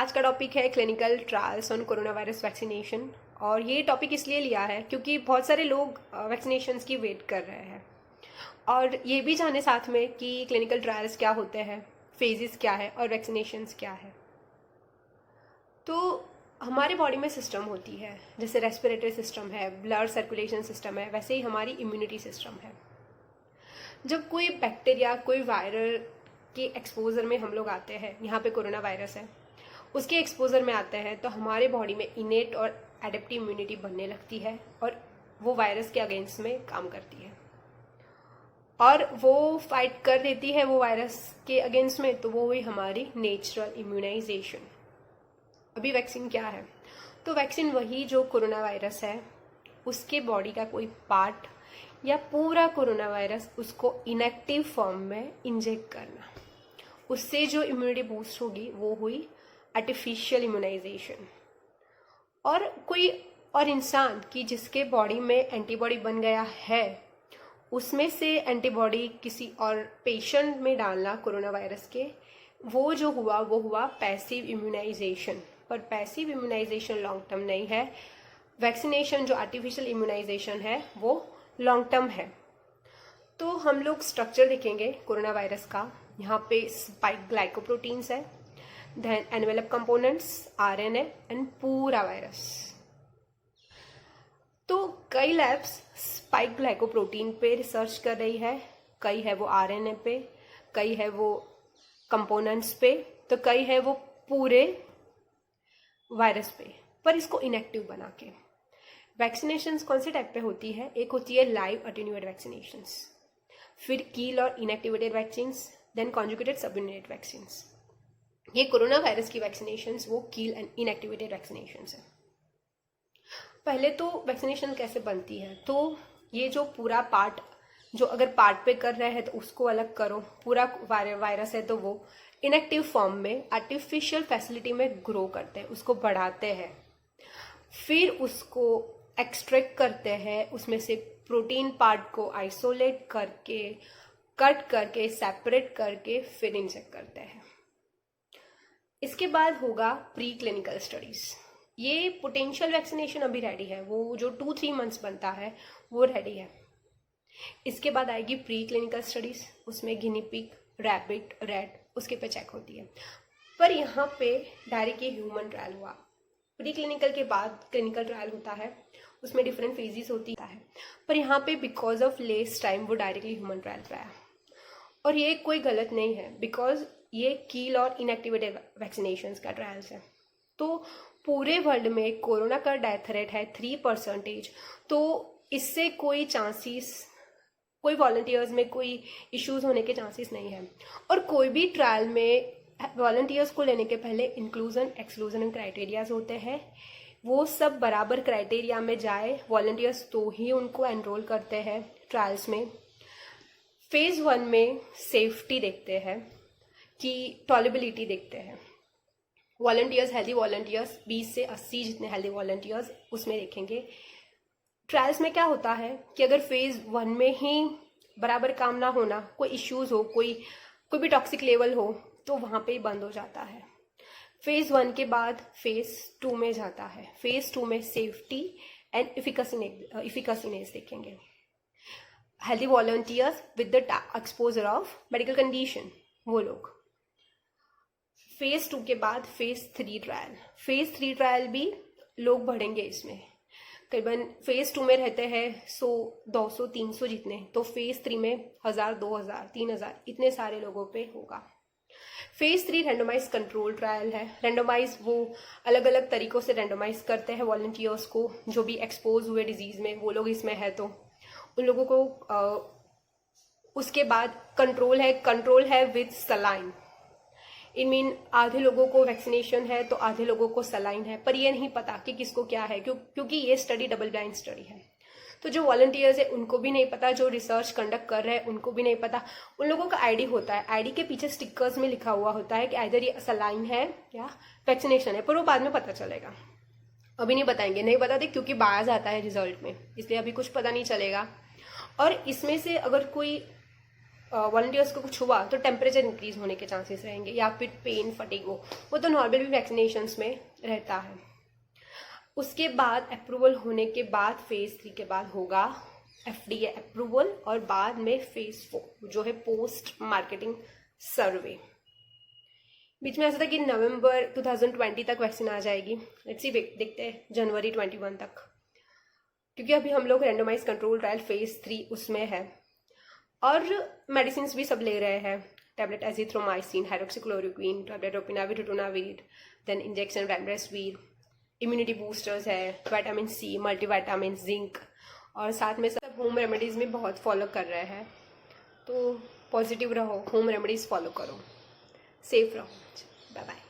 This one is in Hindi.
आज का टॉपिक है clinical trials on corona virus vaccination. और ये टॉपिक इसलिए लिया है क्योंकि बहुत सारे लोग वैक्सीनेशंस की वेट कर रहे हैं और ये भी जाने साथ में कि क्लिनिकल ट्रायल्स क्या होते हैं, फेजेस क्या है और वैक्सीनेशंस क्या है। तो हमारे बॉडी में सिस्टम होती है, जैसे रेस्पिरेटरी सिस्टम है, ब्लड सर्कुलेशन सिस्टम है, वैसे ही हमारी इम्यूनिटी सिस्टम है। जब कोई बैक्टीरिया, कोई वायरल के एक्सपोजर में हम लोग आते हैं, यहाँ पे कोरोना वायरस है, उसके एक्सपोजर में आते हैं तो हमारे बॉडी में इनेट और एडेप्टिव इम्यूनिटी बनने लगती है और वो वायरस के अगेंस्ट में काम करती है और वो फाइट कर देती है वो वायरस के अगेंस्ट में। तो वो हुई हमारी नेचुरल इम्यूनाइजेशन। अभी वैक्सीन क्या है? तो वैक्सीन वही जो कोरोना वायरस है उसके बॉडी का कोई पार्ट या पूरा कोरोना वायरस उसको इनएक्टिव फॉर्म में इंजेक्ट करना, उससे जो इम्यूनिटी बूस्ट होगी वो हुई आर्टिफिशियल इम्यूनाइजेशन। और कोई और इंसान की जिसके बॉडी में एंटीबॉडी बन गया है उसमें से एंटीबॉडी किसी और पेशेंट में डालना कोरोना वायरस के, वो जो हुआ वो हुआ पैसिव इम्यूनाइजेशन। पर पैसिव इम्यूनाइजेशन लॉन्ग टर्म नहीं है। वैक्सीनेशन जो आर्टिफिशियल इम्यूनाइजेशन है वो लॉन्ग टर्म है। तो हम लोग स्ट्रक्चर देखेंगे कोरोना वायरस का। यहाँ पे स्पाइक ग्लाइकोप्रोटीन्स है, then envelope components, RNA and पूरा वायरस। तो कई लैब्स स्पाइक ग्लाइकोप्रोटीन पे रिसर्च कर रही है, कई है वो आरएनए पे, कई है वो कंपोनेंट्स पे, तो कई है वो पूरे वायरस पे, पर इसको इनएक्टिव बना के। वैक्सीनेशंस कौन से टाइप पे होती है? एक होती है लाइव अटेन्यूएट वैक्सीनेशंस, फिर कील और inactivated vaccines, then conjugated subunit vaccines. ये कोरोना वायरस की वैक्सीनेशंस वो कील एंड इनएक्टिवेटेड वैक्सीनेशंस है। पहले तो वैक्सीनेशन कैसे बनती है? तो ये जो पूरा पार्ट, जो अगर पार्ट पे कर रहे हैं तो उसको अलग करो, पूरा वायरस है तो वो इनएक्टिव फॉर्म में आर्टिफिशियल फैसिलिटी में ग्रो करते हैं, उसको बढ़ाते हैं, फिर उसको एक्सट्रैक्ट करते हैं, उसमें से प्रोटीन पार्ट को आइसोलेट करके, कट करके, सेपरेट करके फिर इंजेक्ट करते हैं। इसके बाद होगा प्री क्लिनिकल स्टडीज। ये पोटेंशियल वैक्सीनेशन अभी रेडी है, वो जो 2-3 मंथ्स बनता है वो रेडी है। इसके बाद आएगी प्री क्लिनिकल स्टडीज, उसमें गिनी पिग, रैबिट, रैट उसके पे चेक होती है। पर यहाँ पे डायरेक्टली ह्यूमन ट्रायल हुआ। प्री क्लिनिकल के बाद क्लिनिकल ट्रायल होता है, उसमें डिफरेंट फेजेस होती है, पर यहाँ पे बिकॉज ऑफ लेस टाइम वो डायरेक्टली ह्यूमन ट्रायल पे आया। और ये कोई गलत नहीं है, बिकॉज ये कील और इनएक्टिवेटेड वैक्सीनेशंस का ट्रायल्स है। तो पूरे वर्ल्ड में कोरोना का डेथ रेट है 3%। तो इससे कोई चांसेस, कोई वॉलंटियर्स में कोई इश्यूज होने के चांसेस नहीं है। और कोई भी ट्रायल में वॉलंटियर्स को लेने के पहले इंक्लूजन, एक्सक्लूजन एंड क्राइटेरियाज होते हैं। वो सब बराबर क्राइटेरिया में जाए वॉलंटियर्स तो ही उनको एनरोल करते हैं ट्रायल्स में। फेज 1 में सेफ्टी देखते हैं कि टॉलरेबिलिटी देखते हैं। वॉलंटियर्स, हेल्दी वॉलंटियर्स 20 से 80 जितने हेल्दी वॉलंटियर्स उसमें देखेंगे। ट्रायल्स में क्या होता है कि अगर फेज 1 में ही बराबर काम ना होना, कोई इश्यूज हो, कोई भी टॉक्सिक लेवल हो, तो वहाँ पे ही बंद हो जाता है। फेज 1 के बाद फेज 2 में जाता है। फेज 2 में सेफ्टी एंड इफिकासीनेस देखेंगे। Healthy volunteers with the exposure of medical condition, वो लोग। फेज 2 के बाद फेज 3 ट्रायल। फेज 3 ट्रायल भी लोग बढ़ेंगे इसमें, करीबन फेज 2 में रहते हैं 100, 200, 300 जितने, तो फेज 3 में 1000, 2000, 3000 इतने सारे लोगों पे होगा। फेज 3 रेंडोमाइज कंट्रोल ट्रायल है। रेंडोमाइज वो अलग अलग तरीकों से रेंडोमाइज करते हैं वॉलंटियर्स को, जो भी एक्सपोज हुए डिजीज में, वो लोग इसमें है तो उन लोगों को उसके बाद कंट्रोल है विद सलाइन। इन मीन आधे लोगों को वैक्सीनेशन है तो आधे लोगों को सलाइन है, पर ये नहीं पता कि किसको क्या है, क्योंकि ये स्टडी डबल ब्लाइंड स्टडी है। तो जो वॉलंटियर्स है उनको भी नहीं पता, जो रिसर्च कंडक्ट कर रहे हैं उनको भी नहीं पता। उन लोगों का आईडी होता है, आईडी के पीछे स्टिकर्स में लिखा हुआ होता है कि आइदर ये सलाइन है या वैक्सीनेशन है, पर वो बाद में पता चलेगा। अभी नहीं बताएंगे, नहीं बताते क्योंकि बायस आता है रिजल्ट में, इसलिए अभी कुछ पता नहीं चलेगा। और इसमें से अगर कोई वॉलंटियर्स को कुछ हुआ तो टेम्परेचर इंक्रीज होने के चांसेस रहेंगे, या फिर पेन फटीग वो तो नॉर्मल भी वैक्सीनेशंस में रहता है। उसके बाद अप्रूवल होने के बाद फेज 3 के बाद होगा FDA अप्रूवल, और बाद में फेज 4 जो है पोस्ट मार्केटिंग सर्वे। बीच में ऐसा था कि नवंबर 2020 तक वैक्सीन आ जाएगी, लेट्स सी देखते हैं जनवरी 21 तक, क्योंकि अभी हम लोग रैंडमाइज कंट्रोल ट्रायल फेज 3 उसमें है। और मेडिसिन भी सब ले रहे हैं, tablet azithromycin, hydroxychloroquine, tablet lopinavir, ritonavir, then injection remdesivir, immunity boosters है, विटामिन सी, मल्टीविटामिन, जिंक, और साथ में सब होम रेमेडीज में बहुत फॉलो कर रहे हैं। तो पॉजिटिव रहो, होम रेमेडीज फॉलो करो, सेफ रहो। Bye bye.